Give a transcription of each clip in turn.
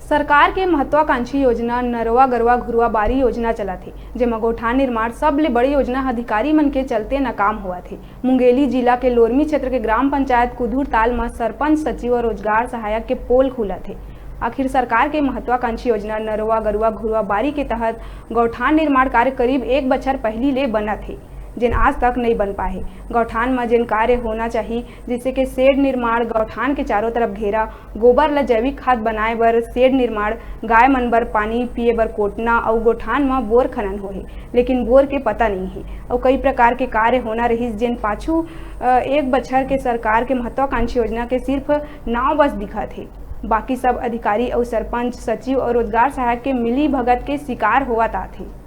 सरकार के महत्वाकांक्षी योजना नरवा गरवा घुरवा बारी योजना चला थे, जेमा गौठान निर्माण सबले बड़ी योजना अधिकारी मन के चलते नाकाम हुआ थे। मुंगेली जिला के लोरमी क्षेत्र के ग्राम पंचायत कुदूर ताल में सरपंच सचिव और रोजगार सहायक के पोल खुला थे। आखिर सरकार के महत्वाकांक्षी योजना नरवा गरवा घुरवा बारी के तहत गौठान निर्माण कार्य करीब 1 बछर पहली ले बना थे, जिन आज तक नहीं बन पाए। गौठान में जिन कार्य होना चाहिए, जैसे कि शेड निर्माण, गौठान के चारों तरफ घेरा, गोबर ला जैविक खाद बनाए बर शेड निर्माण, गाय मन बर पानी पिए बर कोटना और गौठान में बोर खनन होहे, लेकिन बोर के पता नहीं है। और कई प्रकार के कार्य होना रही, जिन पाछू 1 बछर के सरकार के महत्वाकांक्षी योजना के सिर्फ नाव बस दिखा थे। बाकी सब अधिकारी और सरपंच सचिव और रोजगार सहायक के मिली भगत के शिकार हुआ थे।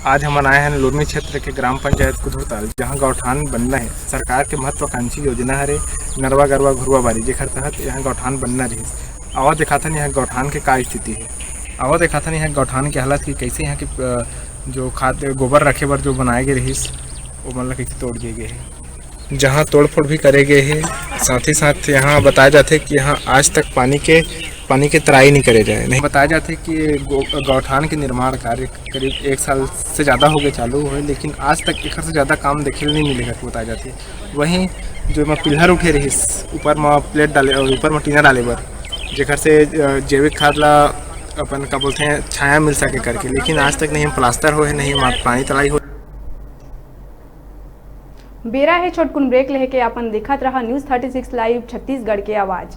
आज हम आए हैं लोरमी क्षेत्र के ग्राम पंचायत कुदूरताल, जहां गौठान बनना है। सरकार के महत्वाकांक्षी योजना हरे नरवा गरवा घुरवा बारी, जेकर तहत यहाँ गौठान बनना रही। आवा दिखाथन यहाँ गौठान के का स्थिति है, आवा दिखाथन यहाँ गौठान के हालत की कैसे, यहाँ के जो खाद गोबर रखे बर जो बनाए गए रही वो मतलब कैसे तोड़ दिए गए हैं, जहाँ तोड़ फोड़ भी करे गए हैं। साथ ही साथ यहाँ बताया जाता है कि यहाँ आज तक पानी के तराई नहीं करे जाए। नहीं बताया जाता है कि गौठान के निर्माण कार्य करीब 1 साल से ज़्यादा हो गए चालू हुए, लेकिन आज तक एक से ज़्यादा काम देखे नहीं मिलेगा बताया जाती है। वहीं जो मैं पिलर उठे रही ऊपर में प्लेट डाले और ऊपर में टीना डाले बर, जेकर से जैविक खाद ला अपन का बोलते हैं छाया मिल सके करके, लेकिन आज तक नहीं प्लास्टर हो है, नहीं पानी तलाई हो। बेरा है छोटकुन ब्रेक लेके अपन देखत रहा न्यूज़ 36 लाइव छत्तीसगढ़ के आवाज़।